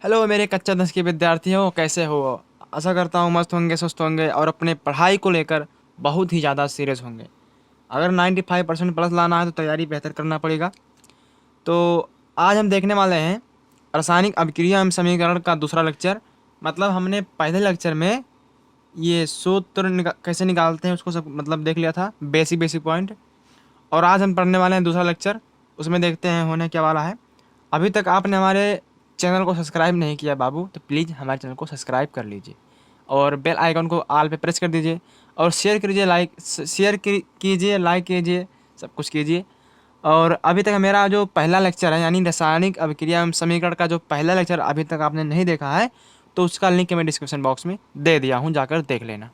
Hello मेरे कच्चा दस के विद्यार्थियों, कैसे हो? आशा करता हूँ मस्त होंगे, स्वस्थ होंगे और अपने पढ़ाई को लेकर बहुत ही ज़्यादा सीरियस होंगे। अगर 95% प्लस लाना है तो तैयारी बेहतर करना पड़ेगा। तो आज हम देखने वाले हैं रासायनिक अभिक्रिया एवं समीकरण का दूसरा लेक्चर। मतलब हमने पहले लेक्चर में ये सूत्र कैसे निकालते हैं उसको सब मतलब देख लिया था, बेसिक बेसिक पॉइंट। और आज हम पढ़ने वाले हैं दूसरा लेक्चर, उसमें देखते हैं होने क्या वाला है। अभी तक आपने हमारे चैनल को सब्सक्राइब नहीं किया बाबू, तो प्लीज़ हमारे चैनल को सब्सक्राइब कर लीजिए और बेल आइकन को ऑल पे प्रेस कर दीजिए और शेयर कीजिए, कीजिए, लाइक कीजिए, सब कुछ कीजिए। और अभी तक मेरा जो पहला लेक्चर है यानी रासायनिक अभिक्रिया एवं समीकरण का जो पहला लेक्चर अभी तक आपने नहीं देखा है तो उसका लिंक मैं डिस्क्रिप्शन बॉक्स में दे दिया हूँ, जाकर देख लेना।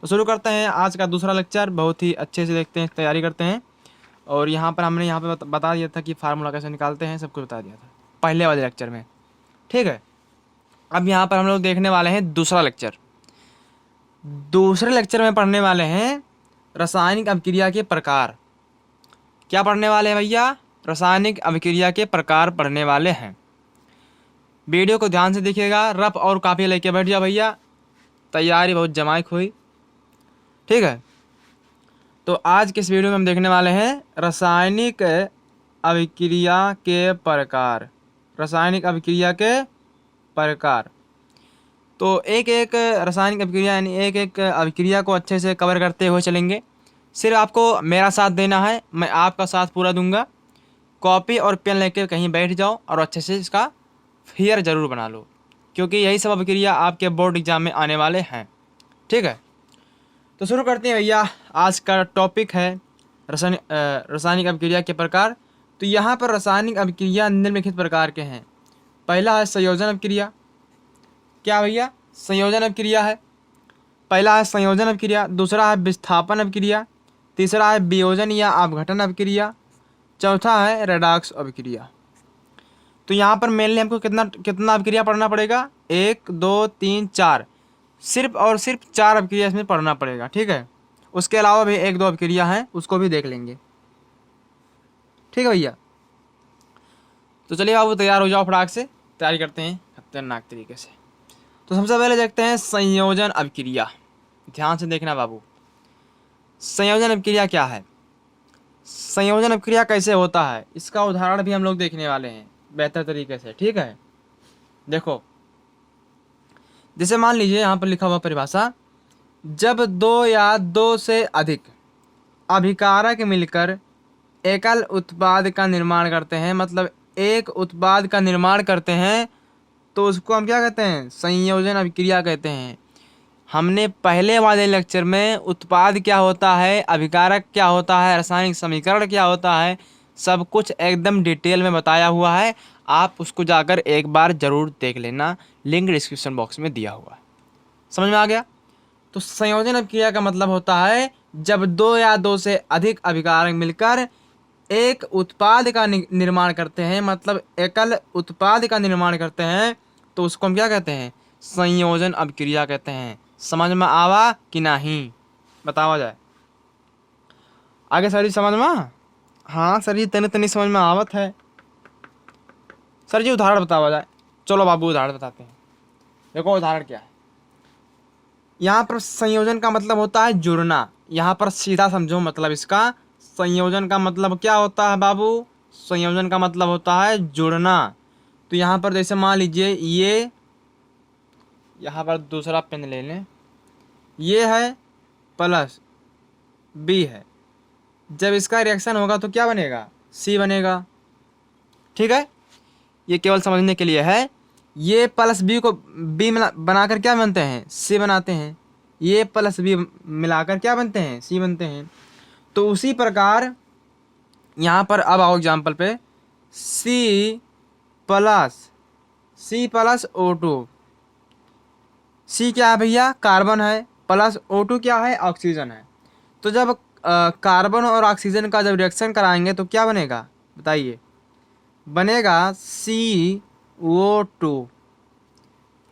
तो शुरू करते हैं आज का दूसरा लेक्चर। बहुत ही अच्छे से देखते हैं, तैयारी करते हैं। और यहाँ पर हमने यहाँ पे बता दिया था कि फार्मूला कैसे निकालते हैं, सब कुछ बता दिया था पहले वाले लेक्चर में। ठीक है, अब यहाँ पर हम लोग देखने वाले हैं दूसरा लेक्चर। दूसरे लेक्चर में पढ़ने वाले हैं रासायनिक अभिक्रिया के प्रकार। क्या पढ़ने वाले हैं भैया? रासायनिक अभिक्रिया के प्रकार पढ़ने वाले हैं। वीडियो को ध्यान से देखिएगा, रफ और कापी लेके बैठ जाओ भैया, तैयारी बहुत जमाई हुई। ठीक है, तो आज के इस वीडियो में हम देखने वाले हैं रासायनिक अभिक्रिया के प्रकार। रासायनिक अभिक्रिया के प्रकार। तो एक एक रासायनिक अभिक्रिया यानी एक एक अभिक्रिया को अच्छे से कवर करते हुए चलेंगे। सिर्फ आपको मेरा साथ देना है, मैं आपका साथ पूरा दूंगा। कॉपी और पेन लेकर कहीं बैठ जाओ और अच्छे से इसका फियर ज़रूर बना लो, क्योंकि यही सब अभिक्रिया आपके बोर्ड एग्जाम में आने वाले हैं। ठीक है, तो शुरू करते हैं भैया। आज का टॉपिक है रासायनिक अभिक्रिया के प्रकार। तो यहाँ पर रासायनिक अभिक्रिया निम्नलिखित प्रकार के हैं। पहला है संयोजन अभिक्रिया। क्या भैया? संयोजन अभिक्रिया है। पहला है संयोजन अभिक्रिया, दूसरा है विस्थापन अभिक्रिया, तीसरा है वियोजन या अपघटन अभिक्रिया, चौथा है रेडॉक्स अभिक्रिया। तो यहाँ पर मेनली हमको कितना कितना अभिक्रिया पढ़ना पड़ेगा? 1 2 3 4, सिर्फ और सिर्फ 4 अभिक्रिया इसमें पढ़ना पड़ेगा। ठीक है, उसके अलावा भी 1 2 अभिक्रिया हैं, उसको भी देख लेंगे। ठीक है भैया, तो चलिए बाबू तैयार हो जाओ, फटाक से तैयारी करते हैं खतरनाक तरीके से। तो सबसे पहले देखते हैं संयोजन अभिक्रिया। ध्यान से देखना बाबू, संयोजन अभिक्रिया क्या है, संयोजन अभिक्रिया कैसे होता है, इसका उदाहरण भी हम लोग देखने वाले हैं बेहतर तरीके से। ठीक है, देखो जैसे मान लीजिए यहाँ पर लिखा हुआ परिभाषा, जब दो या दो से अधिक अभिकारक मिलकर एकल उत्पाद का निर्माण करते हैं, मतलब एक उत्पाद का निर्माण करते हैं, तो उसको हम क्या कहते हैं? संयोजन अभिक्रिया कहते हैं। हमने पहले वाले लेक्चर में उत्पाद क्या होता है, अभिकारक क्या होता है, रासायनिक समीकरण क्या होता है, सब कुछ एकदम डिटेल में बताया हुआ है। आप उसको जाकर एक बार ज़रूर देख लेना, लिंक डिस्क्रिप्शन बॉक्स में दिया हुआ है। समझ में आ गया? तो संयोजन अभिक्रिया का मतलब होता है जब दो या दो से अधिक अभिकारक मिलकर एक उत्पाद का निर्माण करते हैं, मतलब एकल उत्पाद का निर्माण करते हैं, तो उसको हम क्या कहते हैं? संयोजन अभिक्रिया कहते हैं। समझ में आवा कि नहीं, बतावा जाए आगे सर जी? समझ में? हाँ सर जी, तनी तनी समझ में आवत है। सर जी उदाहरण बतावा जाए। चलो बाबू उदाहरण बताते हैं। देखो उदाहरण क्या है। यहाँ पर संयोजन का मतलब होता है जुड़ना। यहाँ पर सीधा समझो मतलब इसका। संयोजन का मतलब क्या होता है बाबू? संयोजन का मतलब होता है जुड़ना। तो यहाँ पर जैसे मान लीजिए ये, यहाँ पर दूसरा पेन ले लें, ये है प्लस बी है, जब इसका रिएक्शन होगा तो क्या बनेगा? सी बनेगा। ठीक है, ये केवल समझने के लिए है। ये प्लस बी को बी बनाकर क्या बनते हैं? सी बनाते हैं। ये प्लस बी मिलाकर क्या बनते हैं? सी बनते हैं। तो उसी प्रकार यहाँ पर अब आओ एग्जाम्पल पे, सी प्लस O2। सी क्या है भैया? कार्बन है, प्लस O2 क्या है? ऑक्सीजन है। तो जब कार्बन और ऑक्सीजन का जब रिएक्शन कराएंगे तो क्या बनेगा बताइए? बनेगा CO2।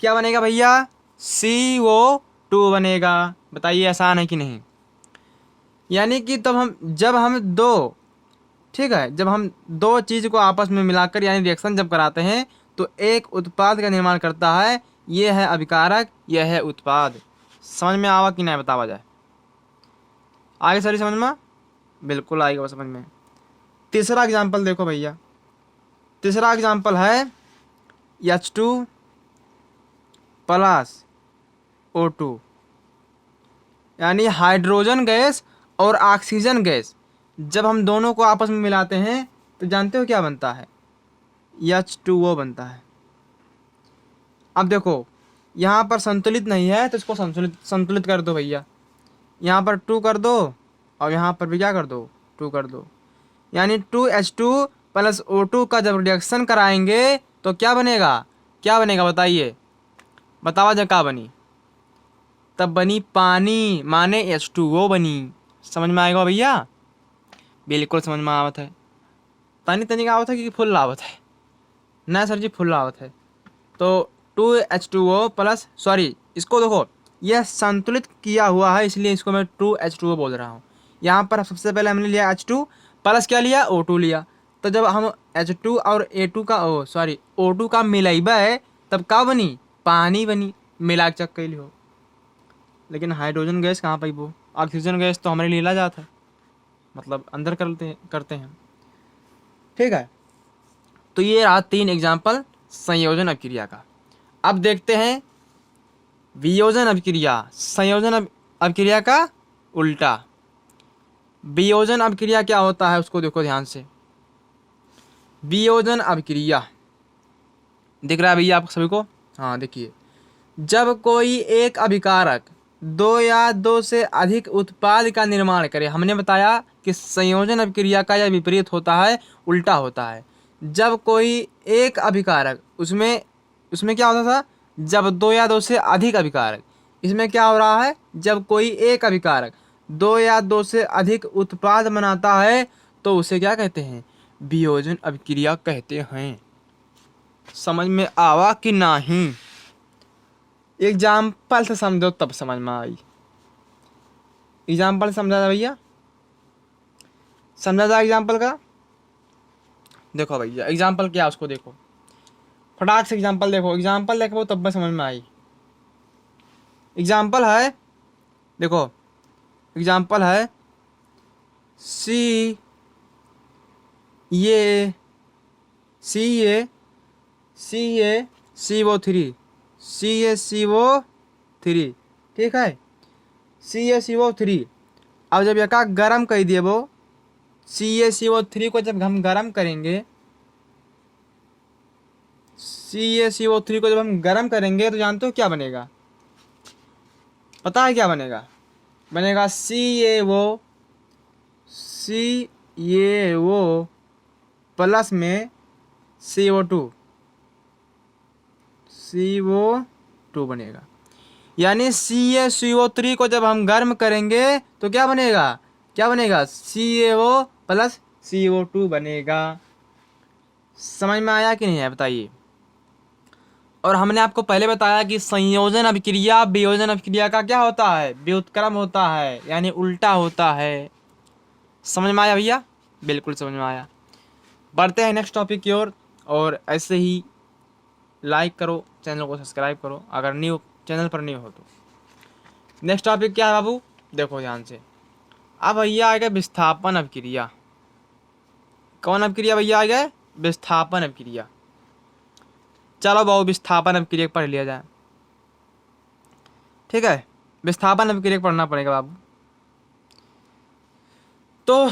क्या बनेगा भैया? CO2 बनेगा। बताइए आसान है कि नहीं? यानी कि तब जब हम दो, ठीक है, जब हम दो चीज़ को आपस में मिलाकर यानी रिएक्शन जब कराते हैं तो एक उत्पाद का निर्माण करता है। ये है अभिकारक, यह है उत्पाद। समझ में आवा कि नहीं बतावा जाए? आगे सर समझ में? बिल्कुल आएगा समझ में। तीसरा एग्जाम्पल देखो भैया, तीसरा एग्जाम्पल है H2 प्लस O2, यानी हाइड्रोजन गैस और ऑक्सीजन गैस जब हम दोनों को आपस में मिलाते हैं तो जानते हो क्या बनता है? H2O बनता है। अब देखो यहाँ पर संतुलित नहीं है तो इसको संतुलित कर दो भैया। यहाँ पर 2 कर दो और यहाँ पर भी क्या कर दो? 2 कर दो। यानी 2H2 प्लस O2 का जब रिएक्शन कराएंगे तो क्या बनेगा? क्या बनेगा बताइए? बतावा जा क्या बनी? तब बनी पानी, माने H2O बनी। समझ में आएगा भैया? बिल्कुल समझ में आवत है। तनी तनी का आवत है कि फुल आवत है? ना सर जी फुल आवत है। तो 2H2O प्लस, सॉरी इसको देखो यह संतुलित किया हुआ है इसलिए इसको मैं 2H2O बोल रहा हूँ। यहाँ पर सबसे पहले हमने लिया H2 प्लस क्या लिया? O2 लिया। तो जब हम H2 और O2 का मिलाइबा है तब क्या बनी? पानी बनी। मिला चक कैली हो। लेकिन हाइड्रोजन गैस कहाँ पाई वो? ऑक्सीजन गैस तो हमारे लीला जात है, मतलब अंदर करते हैं। ठीक है, तो ये रहा 3 एग्जाम्पल संयोजन अभिक्रिया का। अब देखते हैं वियोजन अभिक्रिया। संयोजन अभिक्रिया का उल्टा। वियोजन अभिक्रिया क्या होता है उसको देखो ध्यान से। वियोजन अभिक्रिया दिख रहा है भैया आप सभी को? हाँ देखिए, जब कोई एक अभिकारक 2 या 2 से अधिक उत्पाद का निर्माण करे। हमने बताया कि संयोजन अभिक्रिया का यह विपरीत होता है, उल्टा होता है। जब कोई एक अभिकारक, उसमें क्या होता था? जब 2 या 2 से अधिक अभिकारक। इसमें क्या हो रहा है? जब कोई एक अभिकारक 2 या 2 से अधिक उत्पाद बनाता है तो उसे क्या कहते हैं? वियोजन अभिक्रिया कहते हैं। समझ में आवा कि नहीं? एग्जाम्पल से समझो तब समझ में आई। एग्जाम्पल समझा था भैया? समझा था एग्जाम्पल का? देखो भैया एग्जाम्पल क्या उसको देखो, फटाक से एग्जाम्पल देखो। एग्जाम्पल देखो तब में समझ में आई। एग्जाम्पल है, देखो एग्जाम्पल है CaCO3, ठीक है? CaCO3। अब जब यका गरम कर दिए वो CaCO3 को, जब हम गरम करेंगे CaCO3 को जब हम गरम करेंगे तो जानते हो क्या बनेगा? पता है क्या बनेगा? बनेगा CaO प्लस में CO2 बनेगा। यानी CaCO3 को जब हम गर्म करेंगे तो क्या बनेगा? क्या बनेगा? CaO प्लस CO2 बनेगा। समझ में आया कि नहीं है बताइए? और हमने आपको पहले बताया कि संयोजन अभिक्रिया वियोजन अभिक्रिया का क्या होता है? व्युत्क्रम होता है, यानी उल्टा होता है। समझ में आया भैया? बिल्कुल समझ में आया। बढ़ते हैं नेक्स्ट टॉपिक की ओर, और ऐसे ही लाइक करो, चैनल को सब्सक्राइब करो अगर चैनल पर न्यू हो तो। नेक्स्ट टॉपिक क्या है बाबू? देखो ध्यान से। अब भैया आएगा विस्थापन अभिक्रिया। कौन अभिक्रिया भैया आ गए? विस्थापन अभिक्रिया। चलो बाबू विस्थापन अभिक्रिया पढ़ लिया जाए। ठीक है, विस्थापन अभिक्रिया पढ़ना पड़ेगा बाबू। तो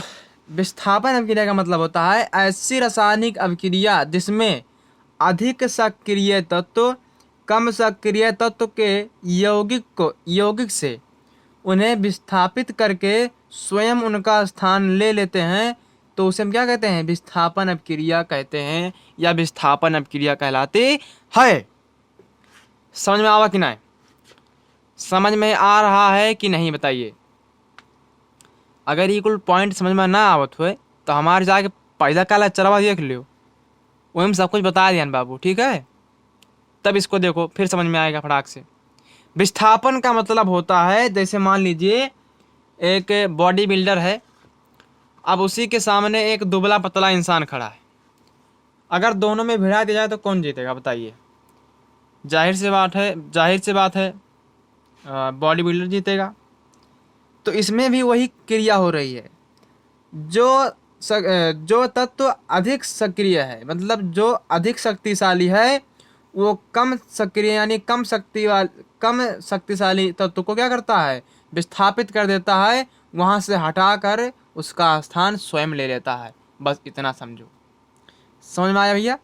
विस्थापन अभिक्रिया का मतलब होता है ऐसी रासायनिक अभिक्रिया जिसमें अधिक सक्रिय तत्व कम सक्रिय तत्व के यौगिक से उन्हें विस्थापित करके स्वयं उनका स्थान ले लेते हैं, तो उसे हम क्या कहते हैं? विस्थापन अभिक्रिया कहते हैं, या विस्थापन अभिक्रिया कहलाती है। समझ में आवा कि नहीं? समझ में आ रहा है कि नहीं बताइए? अगर ये कुल पॉइंट समझ में ना आवत हुए तो हमारे जाके पैदा का लेक्चरवा देख लियो, वही में सब कुछ बता दिया बाबू। ठीक है, तब इसको देखो फिर समझ में आएगा फटाक से। विस्थापन का मतलब होता है, जैसे मान लीजिए एक बॉडी बिल्डर है, अब उसी के सामने एक दुबला पतला इंसान खड़ा है। अगर दोनों में भिड़ा दिया जाए तो कौन जीतेगा बताइए? जाहिर सी बात है बॉडी बिल्डर जीतेगा। तो इसमें भी वही क्रिया हो रही है। जो जो तत्व अधिक सक्रिय है, मतलब जो अधिक शक्तिशाली है, वो कम सक्रिय यानी कम शक्तिशाली तत्व को क्या करता है? विस्थापित कर देता है, वहाँ से हटाकर उसका स्थान स्वयं ले लेता है। बस इतना समझो। समझ में आया भैया?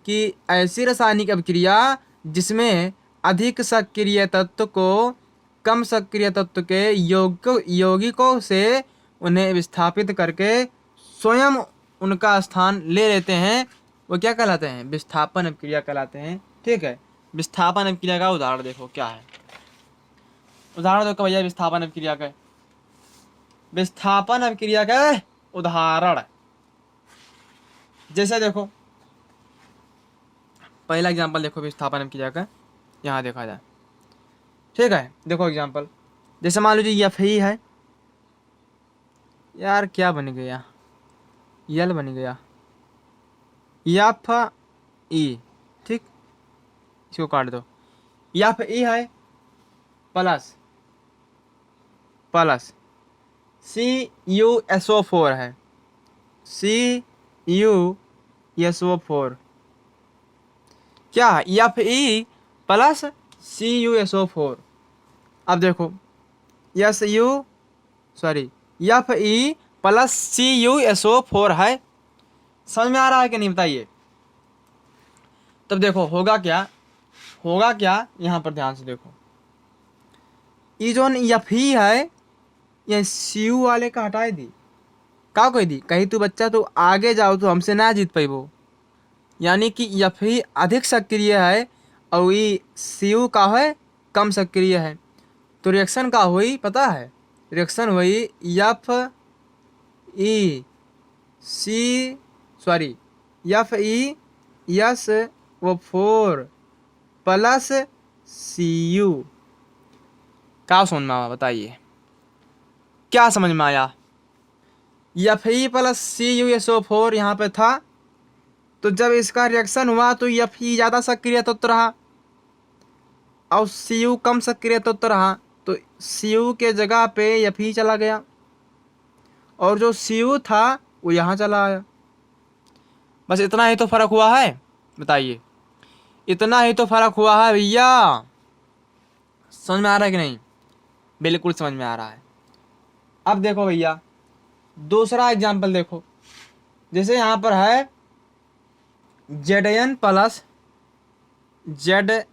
कि ऐसी रासायनिक अभिक्रिया जिसमें अधिक सक्रिय तत्व को कम सक्रिय तत्व के यौगिकों से उन्हें विस्थापित करके स्वयं उनका स्थान ले लेते हैं, वो क्या कहलाते हैं? विस्थापन अभिक्रिया कहलाते हैं। ठीक है, विस्थापन अभिक्रिया का उदाहरण देखो क्या है। उदाहरण देखो भैया विस्थापन अभिक्रिया का। विस्थापन अभिक्रिया का उदाहरण जैसे देखो, पहला एग्जांपल देखो विस्थापन अभिक्रिया का, यहाँ देखा जाए। ठीक है, देखो एग्जांपल, जैसे मान लीजिए Fe है। यार क्या बन गया? यल बन गया, Fe। ठीक, इसको काट दो। Fe है प्लस प्लस CuSO4 है, CuSO4 क्या है? Fe plus CuSO4। अब देखो Fe प्लस CuSO4 है। समझ में आ रहा है कि नहीं बताइए? तब देखो होगा क्या यहाँ पर ध्यान से देखो। ये जो Fe है, ये Cu वाले का हटाए दी, का कोई दी कहीं तू बच्चा तो आगे जाओ तो हमसे ना जीत पाई वो। यानी कि Fe अधिक सक्रिय है और ये Cu का है कम सक्रिय है। तो रिएक्शन का हुई पता है? रिएक्शन हुई FeSO4 प्लस Cu। क्या समझ में आया बताइए? क्या समझ में आया? Fe प्लस CuSO4 यहाँ पे था, तो जब इसका रिएक्शन हुआ तो Fe ज़्यादा सक्रिय तत्व रहा और Cu कम सक्रिय तत्व रहा, तो Cu के जगह पे Fe चला गया और जो Cu था वो यहाँ चला आया। बस इतना ही तो फर्क हुआ है बताइए? इतना ही तो फर्क हुआ है भैया। समझ में आ रहा है कि नहीं? बिल्कुल समझ में आ रहा है। अब देखो भैया दूसरा एग्जांपल देखो, जैसे यहाँ पर है Zn plus Zn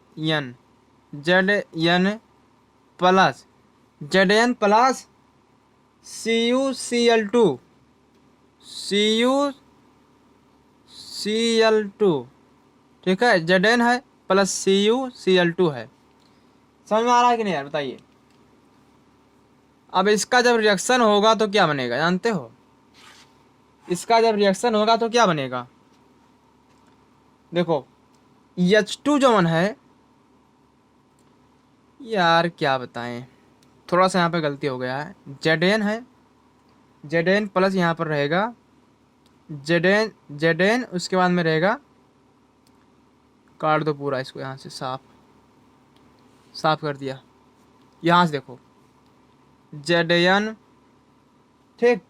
plus CuCl2। ठीक है, Zn है प्लस CuCl2 है। समझ में आ रहा है कि नहीं यार बताइए? अब इसका जब रिएक्शन होगा तो क्या बनेगा जानते हो? इसका जब रिएक्शन होगा तो क्या बनेगा? देखो H2 जो है, यार क्या बताएं, थोड़ा सा यहाँ पे गलती हो गया है। Zn है, Zn प्लस यहाँ पर रहेगा Zn, उसके बाद में रहेगा, काट दो पूरा इसको, यहाँ से साफ कर दिया। यहाँ से देखो Zn, ठीक,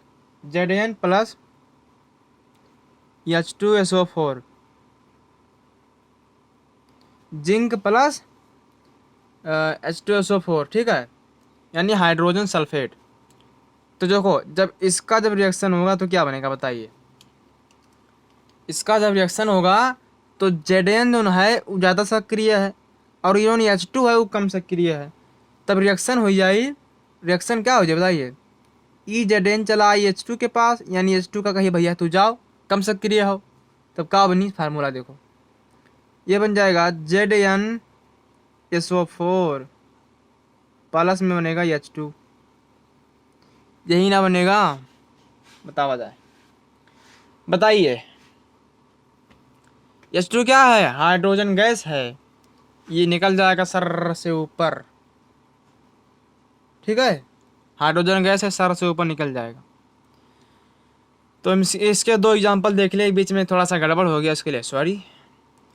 Zn plus H2SO4, zinc plus H2SO4, ठीक है, यानी हाइड्रोजन सल्फेट। तो देखो जब इसका जब रिएक्शन होगा तो क्या बनेगा बताइए? इसका जब रिएक्शन होगा तो Zn जो है वो ज़्यादा सक्रिय है और ये H2 है वो कम सक्रिय है। तब रिएक्शन हो जाए, रिएक्शन क्या हो जाए बताइए? Zn चला आई H2 के पास, यानी H2 का कहिए भैया तू जाओ, कम सक्रिय हो। तब क्या बनी फार्मूला देखो, ये बन जाएगा ZnSO4 प्लस में बनेगा H2। यही ना बनेगा? बतावा जाए, बताइए। H2 क्या है? हाइड्रोजन गैस है, ये निकल जाएगा सर से ऊपर। ठीक है, हाइड्रोजन गैस है, सर से ऊपर निकल जाएगा। तो इसके दो एग्जांपल देख लिए, बीच में थोड़ा सा गड़बड़ हो गया, उसके लिए सॉरी।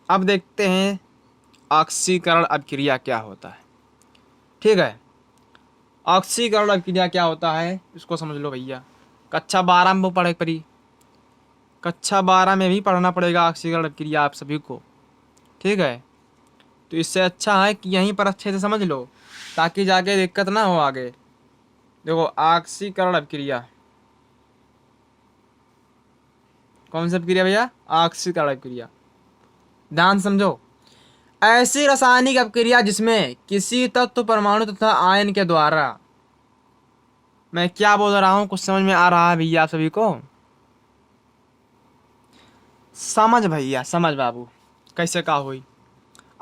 अब देखते हैं ऑक्सीकरण अभिक्रिया क्या होता है। ठीक है, ऑक्सीकरण अभिक्रिया क्या होता है इसको समझ लो भैया। कक्षा 12 में वो पढ़े पड़ी, कक्षा 12 में भी पढ़ना पड़ेगा ऑक्सीकरण अभिक्रिया आप सभी को। ठीक है, तो इससे अच्छा है कि यहीं पर अच्छे से समझ लो, ताकि जाके दिक्कत ना हो आगे। देखो ऑक्सीकरण अभिक्रिया, कौन सी अभिक्रिया भैया? ऑक्सीकरण अभिक्रिया। ध्यान समझो, ऐसी रासायनिक अभिक्रिया जिसमें किसी तत्व, परमाणु तथा आयन के द्वारा, मैं क्या बोल रहा हूं कुछ समझ में आ रहा है भैया आप सभी को? समझ भैया, समझ बाबू, कैसे का हुई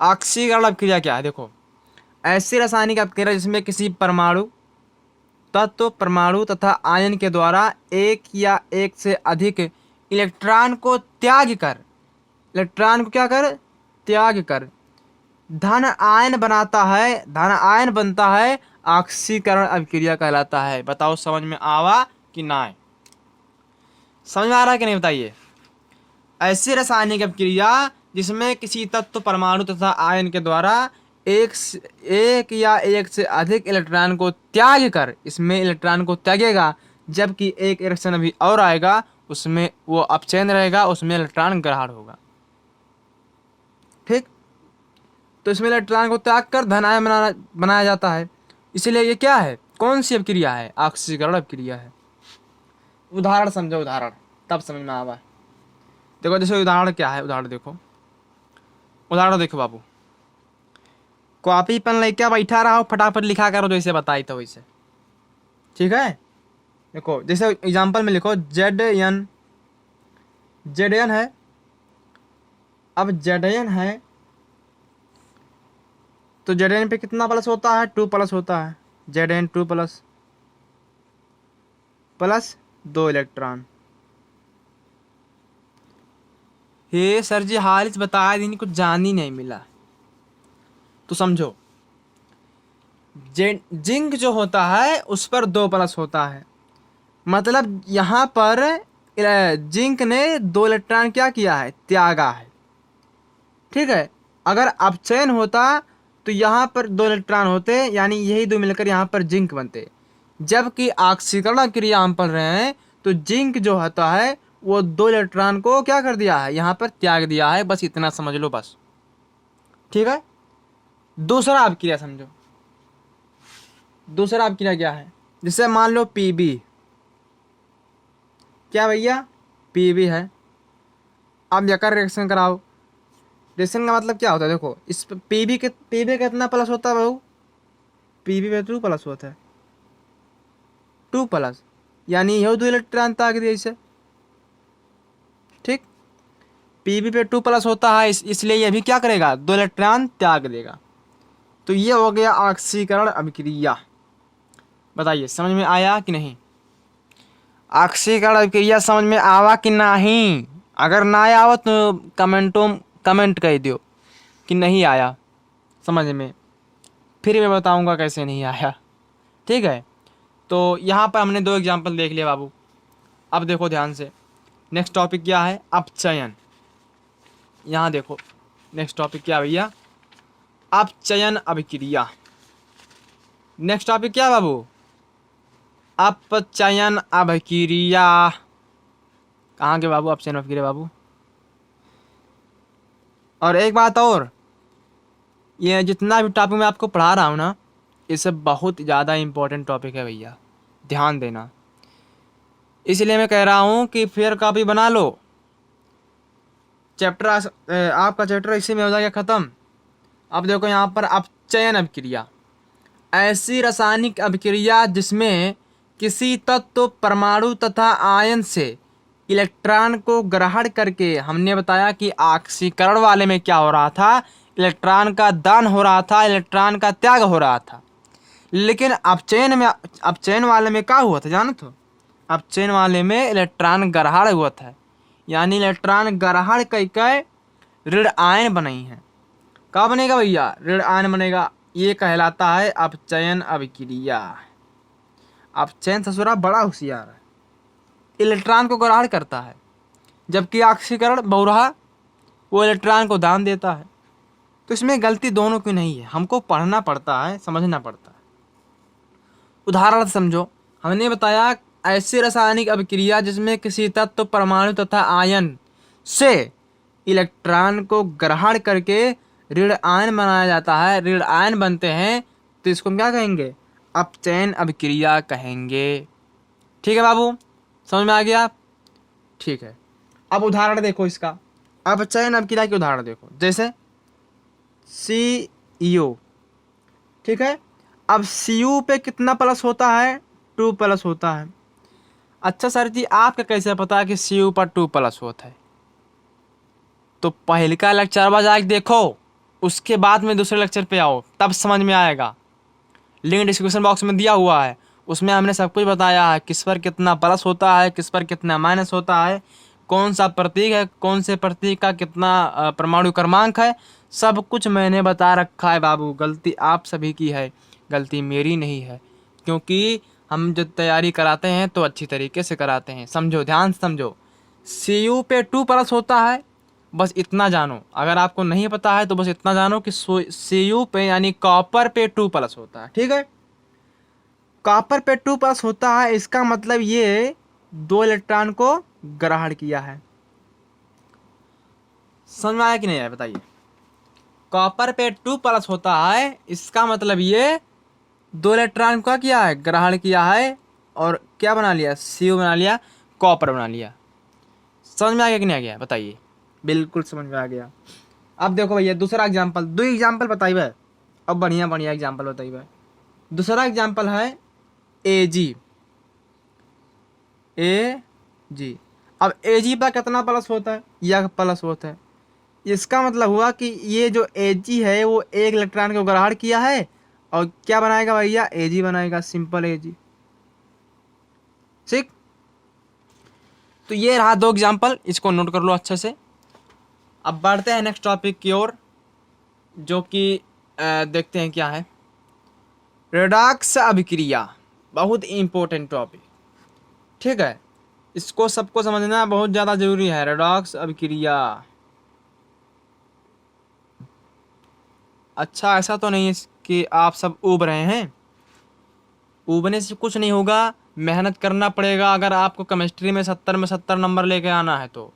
ऑक्सीकरण अभिक्रिया क्या है? देखो, ऐसी रासायनिक अभिक्रिया जिसमें किसी परमाणु तत्व, परमाणु तथा आयन के द्वारा एक या एक से अधिक इलेक्ट्रॉन को त्याग कर, इलेक्ट्रॉन को क्या कर? त्याग कर धन आयन बनाता है, धन आयन बनता है, ऑक्सीकरण अभिक्रिया कहलाता है। बताओ समझ में आवा कि ना आए? समझ में आ रहा है कि नहीं बताइए? ऐसी रासायनिक अभिक्रिया जिसमें किसी तत्व, परमाणु तथा आयन के द्वारा एक या एक से अधिक इलेक्ट्रॉन को त्याग कर, इसमें इलेक्ट्रॉन को त्यागेगा, जबकि एक इलेक्ट्रॉन अभी और आएगा, उसमें वो अपचयन रहेगा, उसमें इलेक्ट्रॉन ग्रहण होगा। ठीक, तो इसमें इलेक्ट्रॉन को त्याग कर धन आयन बनाया जाता है। इसलिए ये क्या है? कौन सी अभिक्रिया है? ऑक्सीकरण अभिक्रिया है। उदाहरण समझो, उदाहरण तब समझ में आवा। देखो जैसे उदाहरण क्या है, उदाहरण देखो, उदाहरण देखो बाबू। कॉपी पेन लेके बैठा रहा हो, फटाफट लिखा करो जैसे बताई तो वैसे। ठीक है, देखो जैसे एग्जांपल में लिखो Zn, Zn है। अब Zn है तो Zn पे कितना प्लस होता है? 2 प्लस होता है। Zn 2 plus, plus 2 electron. Hey sir ji हाल ही बताया दिन कुछ जान ही नहीं मिला। तो समझो, जिंक जो होता है उस पर 2 प्लस होता है, मतलब यहाँ पर जिंक ने 2 इलेक्ट्रॉन क्या किया है? त्यागा है। ठीक है, अगर अपचयन होता तो यहाँ पर 2 इलेक्ट्रॉन होते, यानी यही दो मिलकर यहाँ पर जिंक बनते। जबकि ऑक्सीकरण क्रिया हम पढ़ रहे हैं तो जिंक जो होता है वो 2 इलेक्ट्रॉन को क्या कर दिया है? यहाँ पर त्याग दिया है। बस इतना समझ लो बस। ठीक है, दूसरा अभिक्रिया समझो। दूसरा अभिक्रिया क्या है? जैसे मान लो Pb, क्या भैया? Pb है। अब जाकर रिएक्शन कराओ। रिएक्शन का मतलब क्या होता है? देखो इस Pb कितना प्लस होता है बाबू? Pb पे 2 प्लस होता है, 2 प्लस, यानी यह 2 इलेक्ट्रॉन त्याग दिया इसे। ठीक, Pb पे 2 प्लस होता है, इसलिए यह भी क्या करेगा? 2 इलेक्ट्रॉन त्याग देगा। तो ये हो गया ऑक्सीकरण अभिक्रिया। बताइए समझ में आया कि नहीं? ऑक्सीकरण अभिक्रिया समझ में आवा कि नहीं? अगर ना आया तो कमेंट कर दियो कि नहीं आया समझ में, फिर मैं बताऊंगा कैसे नहीं आया। ठीक है, तो यहाँ पर हमने 2 एग्जांपल देख लिया बाबू। अब देखो ध्यान से, नेक्स्ट टॉपिक क्या है? अपचयन। यहाँ देखो नेक्स्ट टॉपिक क्या भैया? अपचयन अभिक्रिया। नेक्स्ट टॉपिक क्या बाबू? अपचयन अभिक्रिया। कहाँ के बाबू? अपचयन अभिक्रिया बाबू। और एक बात और, ये जितना भी टॉपिक मैं आपको पढ़ा रहा हूँ ना, ये सब बहुत ज़्यादा इम्पोर्टेंट टॉपिक है भैया, ध्यान देना। इसलिए मैं कह रहा हूँ कि फिर कॉपी बना लो। चैप्टर आपका चैप्टर इसी में हो जाएगा ख़त्म। अब देखो यहाँ पर अपचयन अभिक्रिया, ऐसी रासायनिक अभिक्रिया जिसमें किसी तत्व, परमाणु तथा आयन से इलेक्ट्रॉन को ग्रहण करके, हमने बताया कि ऑक्सीकरण वाले में क्या हो रहा था? इलेक्ट्रॉन का दान हो रहा था, इलेक्ट्रॉन का त्याग हो रहा था। लेकिन अपचयन वाले में क्या हुआ था जानो तो? अपचयन वाले में इलेक्ट्रॉन ग्रहण हुआ था, यानी इलेक्ट्रॉन ग्रहण करके ऋण आयन बनाई है। क्या बनेगा भैया? ऋण आयन बनेगा। ये कहलाता है अपचयन अभिक्रिया। अपचयन ससुरा बड़ा होशियार है। इलेक्ट्रॉन को ग्रहण करता है, जबकि ऑक्सीकरण बहुराहा वो इलेक्ट्रॉन को दान देता है। तो इसमें गलती दोनों की नहीं है, हमको पढ़ना पड़ता है, समझना पड़ता है। उदाहरण समझो, हमने बताया ऐसी रासायनिक अभिक्रिया जिसमें किसी तत्व, परमाणु तथा आयन से इलेक्ट्रॉन को ग्रहण करके ऋण आयन बनाया जाता है, ऋण आयन बनते हैं, तो इसको हम क्या कहेंगे? अपचयन अभिक्रिया कहेंगे। ठीक है बाबू, समझ में आ गया? ठीक है, अब उदाहरण देखो इसका, अपचयन अभिक्रिया के उदाहरण देखो, जैसे CU। ठीक है, अब Cu पे कितना प्लस होता है? 2 प्लस होता है। अच्छा सर जी, आपका कैसे पता है कि Cu पर 2 प्लस होता है? तो पहले का लेक्चर बजा के देखो, उसके बाद में दूसरे लेक्चर पे आओ, तब समझ में आएगा। लिंक डिस्क्रिप्शन बॉक्स में दिया हुआ है, उसमें हमने सब कुछ बताया है, किस पर कितना प्लस होता है, किस पर कितना माइनस होता है, कौन सा प्रतीक है, कौन से प्रतीक का कितना परमाणु क्रमांक है, सब कुछ मैंने बता रखा है बाबू। गलती आप सभी की है, गलती मेरी नहीं है, क्योंकि हम जो तैयारी कराते हैं तो अच्छी तरीके से कराते हैं। समझो, ध्यान से समझो, Cu पे 2 प्लस होता है, बस इतना जानो। अगर आपको नहीं पता है तो बस इतना जानो कि Cu पे यानी कॉपर पे 2 प्लस होता है। ठीक है, कॉपर पे 2 प्लस होता है, इसका मतलब ये 2 इलेक्ट्रॉन को ग्रहण किया है। समझ में आया कि नहीं आया बताइए? कॉपर पे 2 प्लस होता है, इसका मतलब ये 2 इलेक्ट्रॉन का किया है, ग्रहण किया है, और क्या बना लिया? Cu बना लिया, कॉपर बना लिया। समझ में आ गया कि नहीं आ गया बताइए? बिल्कुल समझ में आ गया। अब देखो भैया दूसरा एग्जाम्पल, 2 एग्जाम्पल बताइए। अब बढ़िया बढ़िया एग्जाम्पल बताइए। दूसरा एग्जाम्पल है Ag। अब Ag पर कितना प्लस होता है? यह प्लस होता है। इसका मतलब हुआ कि ये जो Ag है वो एक इलेक्ट्रॉन को ग्रहण किया है, और क्या बनाएगा भैया? Ag बनाएगा, सिंपल Ag। ठीक, तो ये रहा 2 एग्जाम्पल, इसको नोट कर लो अच्छे से। अब बढ़ते हैं नेक्स्ट टॉपिक की ओर, जो कि देखते हैं क्या है। रेडॉक्स अभिक्रिया, बहुत इंपॉर्टेंट टॉपिक। ठीक है, इसको सबको समझना बहुत ज़्यादा जरूरी है। रेडॉक्स अभिक्रिया, अच्छा ऐसा तो नहीं है कि आप सब ऊब रहे हैं, ऊबने से कुछ नहीं होगा, मेहनत करना पड़ेगा। अगर आपको केमिस्ट्री में 70 में 70 नंबर लेके आना है तो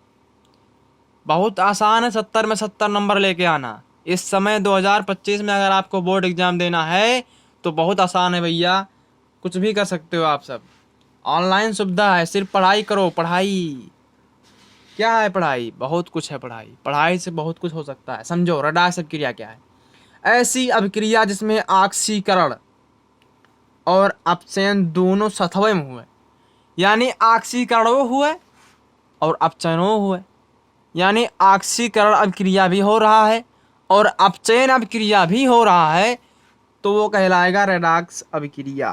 बहुत आसान है 70 में 70 नंबर लेके आना। इस समय 2025 में अगर आपको बोर्ड एग्जाम देना है तो बहुत आसान है भैया, कुछ भी कर सकते हो आप सब। ऑनलाइन सुविधा है, सिर्फ पढ़ाई करो। पढ़ाई क्या है? पढ़ाई बहुत कुछ है, पढ़ाई, पढ़ाई से बहुत कुछ हो सकता है। समझो रेडॉक्स अभिक्रिया क्या है। ऐसी अभिक्रिया जिसमें ऑक्सीकरण और अपचयन दोनों सथवे में हुए, यानी ऑक्सीकरणों हुए और अपचयनों हुए, यानी ऑक्सीकरण अभिक्रिया भी हो रहा है और अपचयन अभिक्रिया भी हो रहा है, तो वो कहलाएगा रेडॉक्स अभिक्रिया।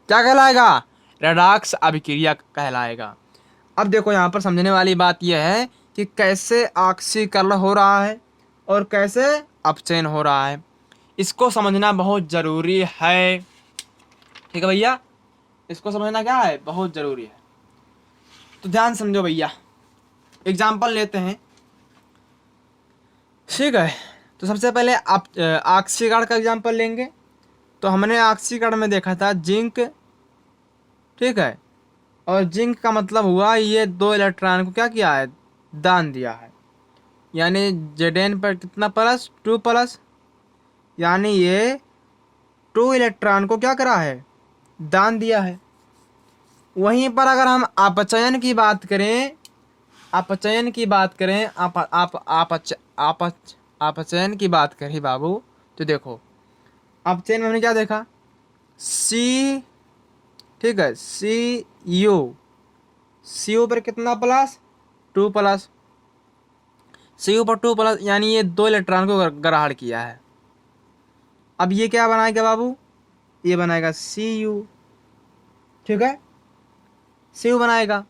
क्या कहलाएगा? रेडॉक्स अभिक्रिया कहलाएगा। अब देखो यहाँ पर समझने वाली बात यह है कि कैसे ऑक्सीकरण हो रहा है और कैसे अपचयन हो रहा है, इसको समझना बहुत ज़रूरी है। ठीक है भैया, इसको समझना क्या है? बहुत ज़रूरी है। तो ध्यान समझो भैया, एग्जाम्पल लेते हैं। ठीक है, तो सबसे पहले आप ऑक्सीकरण का एग्जाम्पल लेंगे। तो हमने ऑक्सीकरण में देखा था जिंक, ठीक है, और जिंक का मतलब हुआ ये 2 इलेक्ट्रॉन को क्या किया है? दान दिया है, यानी Zn पर कितना प्लस? 2 प्लस, यानी ये 2 इलेक्ट्रॉन को क्या करा है? दान दिया है। वहीं पर अगर हम अपचयन की बात करें, अपचयन की बात करें, अपचयन की बात करें बाबू, तो देखो अपचयन में हमने क्या देखा? सी, ठीक है, Cu पर कितना प्लस? 2 प्लस। Cu पर 2 प्लस, यानी ये 2 इलेक्ट्रॉन को ग्रहण किया है। अब ये क्या बनाएगा बाबू? ये बनाएगा Cu। ठीक है, Cu बनाएगा।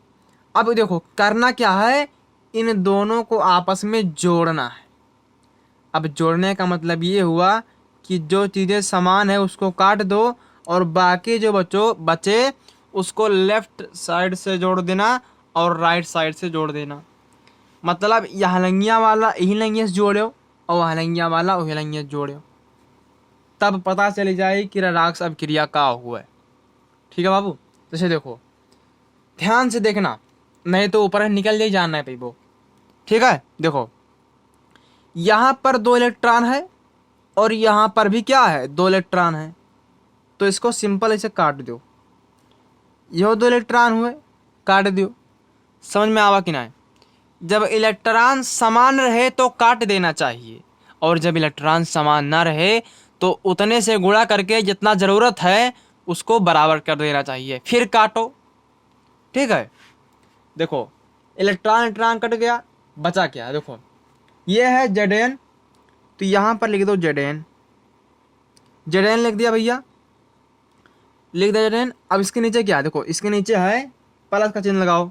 अब देखो करना क्या है, इन दोनों को आपस में जोड़ना है। अब जोड़ने का मतलब ये हुआ कि जो चीज़ें समान है उसको काट दो और बाकी जो बचे उसको लेफ्ट साइड से जोड़ देना और राइट साइड से जोड़ देना। मतलब यह हलंगिया वाला यही लंगिया से जोड़ो और हलंगिया वाला वही लंगिया से जोड़ो, तब पता चली जाए कि राक्ष अभिक्रिया का हुआ है। ठीक है बाबू, जैसे देखो ध्यान से देखना, नहीं तो ऊपर निकल जाए जानना है वो। ठीक है, देखो यहाँ पर 2 इलेक्ट्रॉन है और यहाँ पर भी क्या है 2 इलेक्ट्रॉन है, तो इसको सिंपल ऐसे काट दो, यह 2 इलेक्ट्रॉन हुए, काट दो। समझ में आवा कि नहीं? जब इलेक्ट्रॉन समान रहे तो काट देना चाहिए, और जब इलेक्ट्रॉन समान ना रहे तो उतने से गुणा करके जितना ज़रूरत है उसको बराबर कर देना चाहिए, फिर काटो। ठीक है, देखो इलेक्ट्रॉन इलेक्ट्रॉन कट गया, बचा क्या? देखो ये है Zn, तो यहाँ पर लिख दो Zn, Zn लिख दिया भैया, लिख दिया Zn। अब इसके नीचे क्या है? देखो इसके नीचे है प्लस का चिन्ह, लगाओ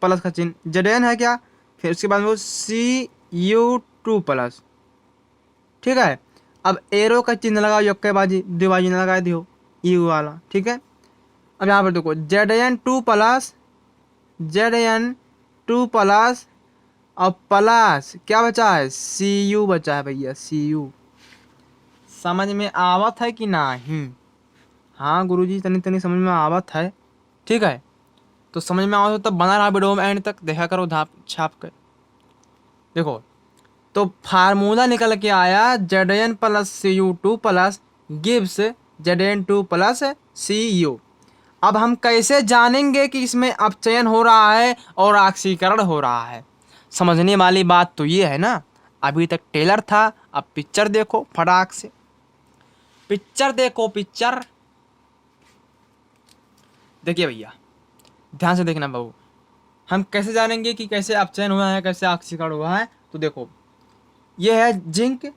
प्लस का चिन्ह, Zn है क्या, फिर उसके बाद वो Cu2 प्लस। ठीक है, अब एरो का चिन्ह लगाओ, यक्केबाजी द्विभाजी न लगा दियो यू वाला। ठीक है, अब यहाँ पर देखो Zn2 प्लस, Zn2 प्लस और प्लस क्या बचा है Cu बचा है भैया, Cu। समझ में आवत है कि नहीं? हाँ गुरुजी तनी तनी समझ में आवत है। ठीक है, तो समझ में आवत हो तब बना रहा वीडियो में एंड तक देखा करो धाप छाप कर। देखो तो फार्मूला निकल के आया Zn plus Cu2 plus gives Zn2 plus Cu। अब हम कैसे जानेंगे कि इसमें अपचयन हो रहा है और ऑक्सीकरण हो रहा है? समझने वाली बात तो ये है ना। अभी तक टेलर था, अब पिक्चर देखो फटाक से, पिक्चर देखो, पिक्चर देखिए भैया, ध्यान से देखना बाबू। हम कैसे जानेंगे कि कैसे अपचयन हुआ है, कैसे ऑक्सीकरण हुआ है? तो देखो ये है जिंक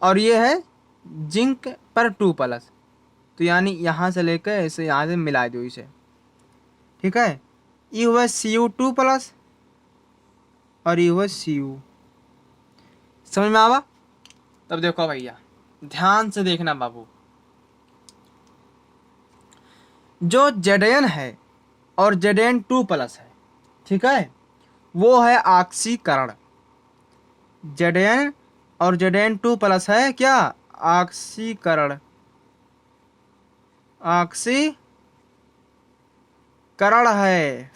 और ये है जिंक पर 2 प्लस, तो यानी यहाँ से लेकर ऐसे यहाँ से मिला दो इसे। ठीक है, ये हुआ Cu2 प्लस और ये हुआ Cu। समझ में आवा? तब देखो भैया ध्यान से देखना बाबू, जो Zn है और Zn2 प्लस है, ठीक है, वो है ऑक्सीकरण। Zn और Zn2 प्लस है क्या? ऑक्सीकरण, ऑक्सीकरण है।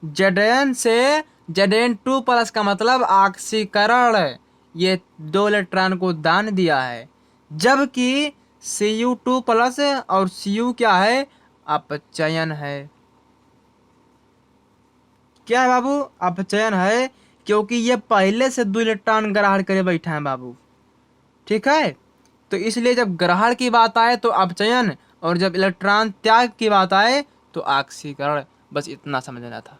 Zn से Zn2 प्लस का मतलब ऑक्सीकरण, ये 2 इलेक्ट्रॉन को दान दिया है, जबकि Cu2 प्लस और Cu क्या है? अपचयन है। क्या है बाबू? अपचयन है, क्योंकि ये पहले से 2 इलेक्ट्रॉन ग्रहण करे बैठा है बाबू। ठीक है, तो इसलिए जब ग्रहण की बात आए तो अपचयन, और जब इलेक्ट्रॉन त्याग की बात आए तो ऑक्सीकरण। बस इतना समझना था।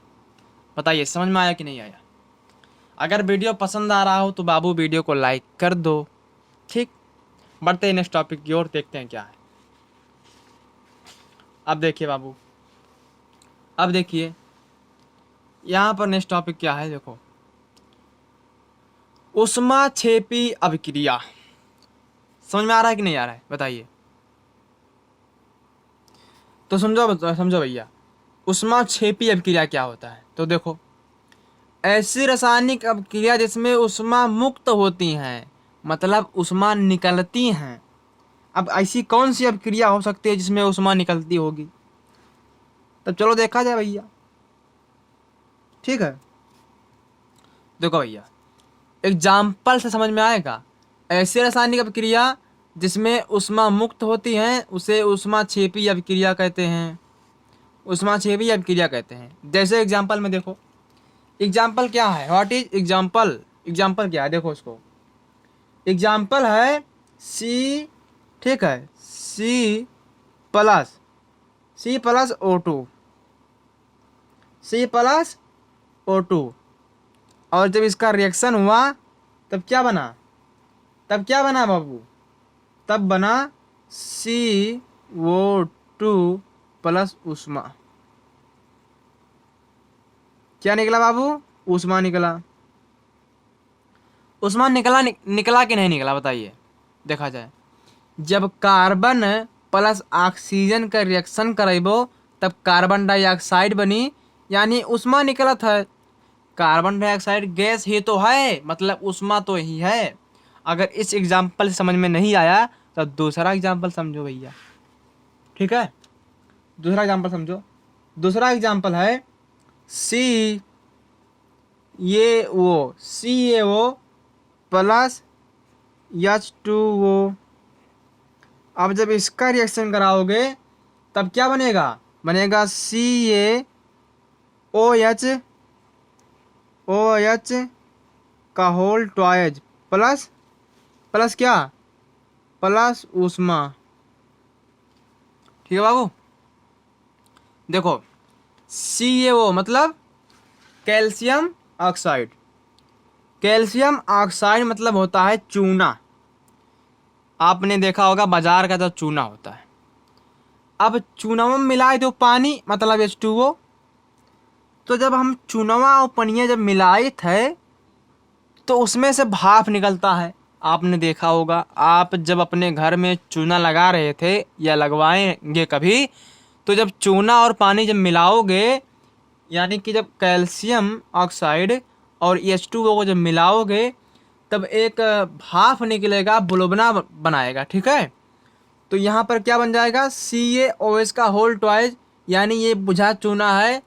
बताइए समझ में आया कि नहीं आया? अगर वीडियो पसंद आ रहा हो तो बाबू वीडियो को लाइक कर दो। ठीक, बढ़ते हैं नेक्स्ट टॉपिक की ओर, देखते हैं क्या है। अब देखिए बाबू, अब देखिए यहाँ पर नेक्स्ट टॉपिक क्या है। देखो ऊष्माक्षेपी अभिक्रिया, समझ में आ रहा है कि नहीं आ रहा है? बताइए। तो समझो भैया, ऊष्माक्षेपी अभिक्रिया क्या होता है? तो देखो ऐसी रासायनिक अभिक्रिया जिसमें ऊष्मा मुक्त होती हैं, मतलब ऊष्मा निकलती हैं। अब ऐसी कौन सी अभिक्रिया हो सकती है जिसमें ऊष्मा निकलती होगी? तब चलो देखा जाए भैया। ठीक है, देखो भैया एग्जाम्पल से समझ में आएगा। ऐसी रासायनिक अभिक्रिया जिसमें ऊष्मा मुक्त होती हैं उसे ऊष्माक्षेपी अभिक्रिया कहते हैं, ऊष्माक्षेपी अभिक्रिया कहते हैं। जैसे एग्जाम्पल में देखो, एग्जाम्पल क्या है? What is example? एग्जाम्पल क्या है? देखो उसको, एग्जाम्पल है सी, ठीक है, C plus O2, C plus O2, और जब इसका रिएक्शन हुआ तब क्या बना? तब क्या बना बाबू? तब बना CO2 प्लस ऊष्मा। क्या निकला बाबू? ऊष्मा निकला। ऊष्मा निकला कि नहीं निकला? बताइए। देखा जाए, जब कार्बन प्लस ऑक्सीजन का रिएक्शन करेबो तब कार्बन डाइऑक्साइड बनी, यानी उष्मा निकलत है। कार्बन डाइऑक्साइड गैस ही तो है, मतलब उष्मा तो ही है। अगर इस एग्जाम्पल से समझ में नहीं आया तो दूसरा एग्जाम्पल समझो भैया, ठीक है। दूसरा एग्जाम्पल समझो। दूसरा एग्जाम्पल है सी ए ओ प्लस H2O। अब जब इसका रिएक्शन कराओगे तब क्या बनेगा? बनेगा CaOH का होल ट्वाइज प्लस प्लस क्या? प्लस ऊष्मा। ठीक है बाबू, देखो CaO मतलब कैल्शियम ऑक्साइड। कैल्शियम ऑक्साइड मतलब होता है चूना। आपने देखा होगा बाजार का तो चूना होता है। अब चूनावा में मिलाए दो पानी मतलब H2O। तो जब हम चूनावा और पनिया जब मिलाए थे तो उसमें से भाप निकलता है। आपने देखा होगा, आप जब अपने घर में चूना लगा रहे थे या लगवाएंगे कभी, तो जब चूना और पानी जब मिलाओगे, यानी कि जब कैल्शियम ऑक्साइड और H2O को जब मिलाओगे तब एक भाप निकलेगा, बुलबुला बनाएगा, ठीक है। तो यहाँ पर क्या बन जाएगा? CaOH का होल ट्वाइज, यानी ये बुझा चूना है।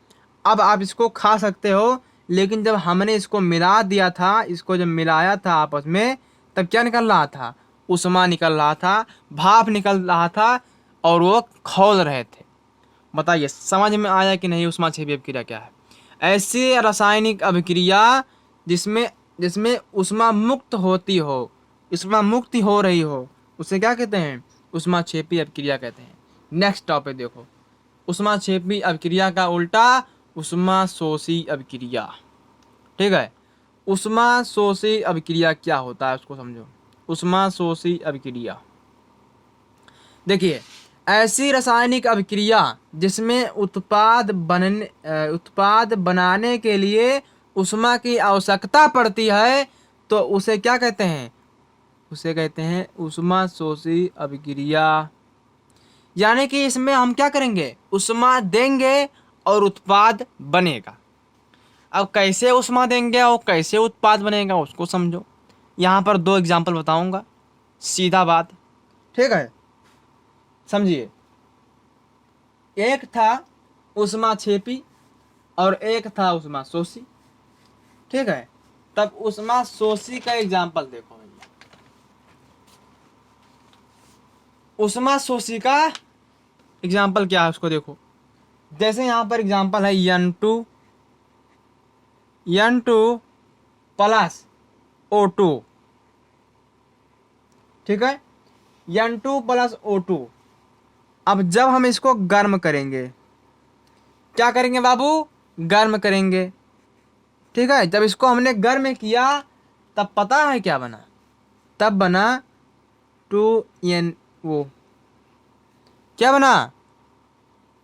अब आप इसको खा सकते हो, लेकिन जब हमने इसको मिला दिया था, इसको जब मिलाया था आपस में, तब क्या निकल रहा था? उष्मा निकल रहा था, भाप निकल रहा था और वो खौल रहे थे। बताइए समझ में आया कि नहीं ऊष्माक्षेपी अभिक्रिया क्या है? ऐसी रासायनिक अभिक्रिया जिसमें जिसमें ऊष्मा मुक्त होती हो, ऊष्मा मुक्ति हो रही हो, उसे क्या कहते हैं? ऊष्माक्षेपी अभिक्रिया कहते हैं। नेक्स्ट टॉपिक देखो, ऊष्माक्षेपी अभिक्रिया का उल्टा ऊष्मा शोषी अभिक्रिया। ठीक है, ऊष्मा शोषी अभिक्रिया क्या होता है उसको समझो। ऊष्मा शोषी अभिक्रिया देखिए, ऐसी रासायनिक अभिक्रिया जिसमें उत्पाद बनाने के लिए ऊष्मा की आवश्यकता पड़ती है, तो उसे क्या कहते हैं? उसे कहते हैं ऊष्मा शोषी अभिक्रिया। यानी कि इसमें हम क्या करेंगे? ऊष्मा देंगे और उत्पाद बनेगा। अब कैसे ऊष्मा देंगे और कैसे उत्पाद बनेगा उसको समझो। यहाँ पर दो एग्जाम्पल बताऊंगा, सीधा बात, ठीक है, समझिए। एक था ऊष्माक्षेपी और एक था ऊष्मा शोषी, ठीक है। तब ऊष्मा शोषी का एग्जाम्पल देखो भैया। ऊष्मा शोषी का एग्जाम्पल क्या है उसको देखो। जैसे यहाँ पर एग्जाम्पल है N2 प्लस O2, ठीक है, N2 प्लस O2। अब जब हम इसको गर्म करेंगे, क्या करेंगे बाबू? गर्म करेंगे, ठीक है। जब इसको हमने गर्म किया तब पता है क्या बना? तब बना 2NO। क्या बना?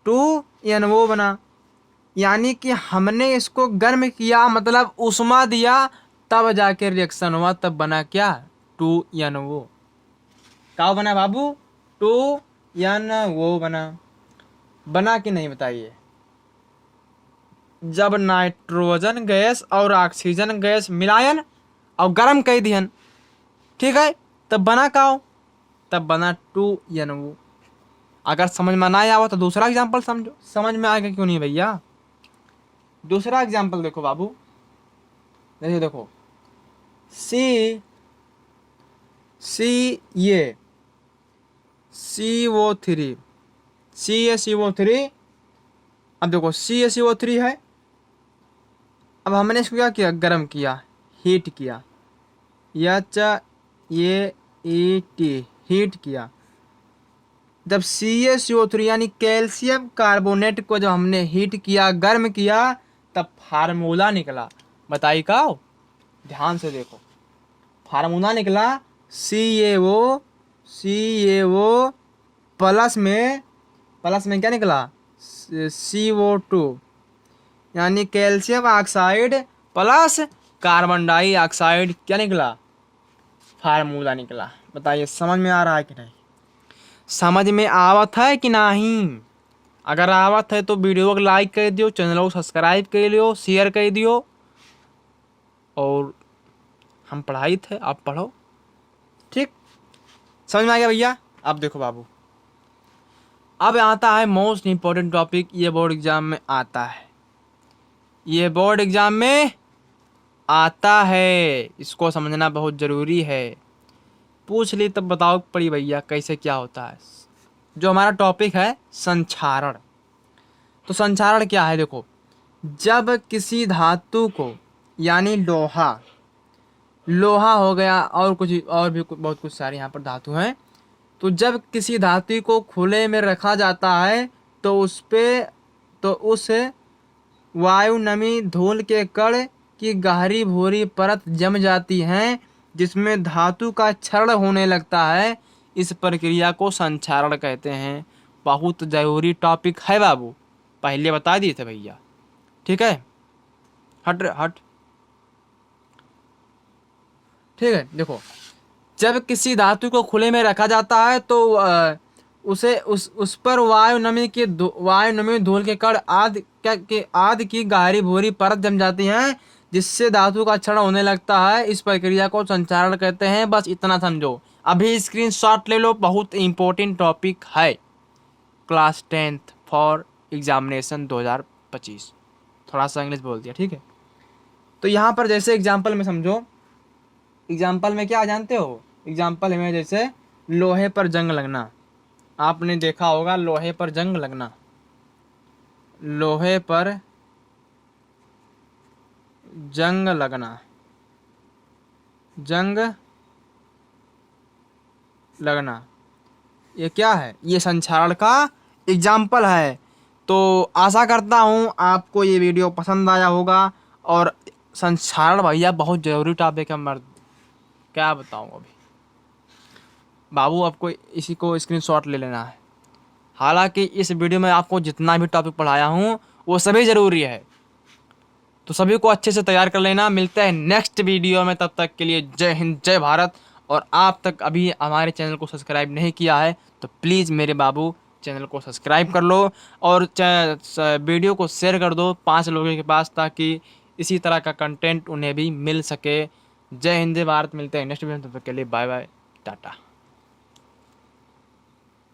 2NO बना। यानी कि हमने इसको गर्म किया, मतलब ऊष्मा दिया, तब जाके रिएक्शन हुआ, तब बना क्या? 2NO। क्या बना बाबू? 2NO बना कि नहीं बताइए? जब नाइट्रोजन गैस और ऑक्सीजन गैस मिलायन और गर्म कर दिहन, ठीक है, तब बना का हो? तब बना 2NO। अगर समझ में ना आया तो दूसरा एग्जाम्पल समझो। समझ में आएगा क्यों नहीं भैया? दूसरा एग्जाम्पल देखो बाबू, देखो ये CO3 CaCO3। अब देखो CaCO3 है। अब हमने इसको क्या किया? गर्म किया, हीट किया, HEAT, हीट किया। जब CaCO3 यानी कैल्शियम कार्बोनेट को जब हमने हीट किया, गर्म किया, तब फार्मूला निकला। बताइए का? ध्यान से देखो, फार्मूला निकला CaO प्लस में क्या निकला? CO2, यानी calcium oxide plus carbon dioxide. क्या निकला? फार्मूला निकला। बताइए समझ में आ रहा है कि नहीं? समझ में आवत है कि नहीं? अगर आवत है तो वीडियो को लाइक कर दियो, चैनल को सब्सक्राइब कर लियो, शेयर कर दियो। और हम पढ़ाई थे, आप पढ़ो। ठीक, समझ में आ गया भैया? अब देखो बाबू, अब आता है मोस्ट इम्पोर्टेंट टॉपिक। ये बोर्ड एग्जाम में आता है, ये बोर्ड एग्जाम में आता है, इसको समझना बहुत ज़रूरी है। पूछ ली तब बताओ पड़ी भैया कैसे क्या होता है। जो हमारा टॉपिक है संक्षारण। तो संक्षारण क्या है? देखो, जब किसी धातु को, यानी लोहा, लोहा हो गया और कुछ और भी बहुत कुछ सारे यहाँ पर धातु हैं, तो जब किसी धातु को खुले में रखा जाता है तो उस वायु नमी धूल के कण की गहरी भूरी परत जम जाती है, जिसमें धातु का क्षरण होने लगता है। इस प्रक्रिया को संक्षारण कहते हैं। बहुत ज़रूरी टॉपिक है बाबू, पहले बता दिए थे भैया। ठीक है, हट। ठीक है, देखो, जब किसी धातु को खुले में रखा जाता है तो उसे उस पर वायु नमी धूल के कण आदि की गहरी भूरी परत जम जाती है, जिससे धातु का क्षरण होने लगता है। इस प्रक्रिया को संक्षारण कहते हैं। बस इतना समझो। अभी स्क्रीनशॉट ले लो, बहुत इंपॉर्टेंट टॉपिक है, क्लास 10th फॉर एग्जामिनेशन 2025। थोड़ा सा इंग्लिश बोल दिया, ठीक है। तो यहाँ पर जैसे एग्जाम्पल में समझो, एग्जाम्पल में क्या जानते हो? एग्जाम्पल में जैसे लोहे पर जंग लगना, आपने देखा होगा लोहे पर जंग लगना। लोहे पर जंग लगना, जंग लगना, ये क्या है? ये संक्षारण का एग्जाम्पल है। तो आशा करता हूँ आपको ये वीडियो पसंद आया होगा। और संक्षारण भैया बहुत ज़रूरी टॉपिक है मर्द, क्या बताऊँ अभी बाबू। आपको इसी को स्क्रीनशॉट ले लेना है। हालांकि इस वीडियो में आपको जितना भी टॉपिक पढ़ाया हूँ वो सभी ज़रूरी है, तो सभी को अच्छे से तैयार कर लेना। मिलते हैं नेक्स्ट वीडियो में, तब तक के लिए जय हिंद, जय भारत। और आप तक अभी हमारे चैनल को सब्सक्राइब नहीं किया है तो प्लीज़ मेरे बाबू चैनल को सब्सक्राइब कर लो और वीडियो को शेयर कर दो 5 लोगों के पास, ताकि इसी तरह का कंटेंट उन्हें भी मिल सके। जय हिंद, जय भारत। मिलते हैं नेक्स्ट वीडियो में, तब तक के लिए बाय बाय, टाटा।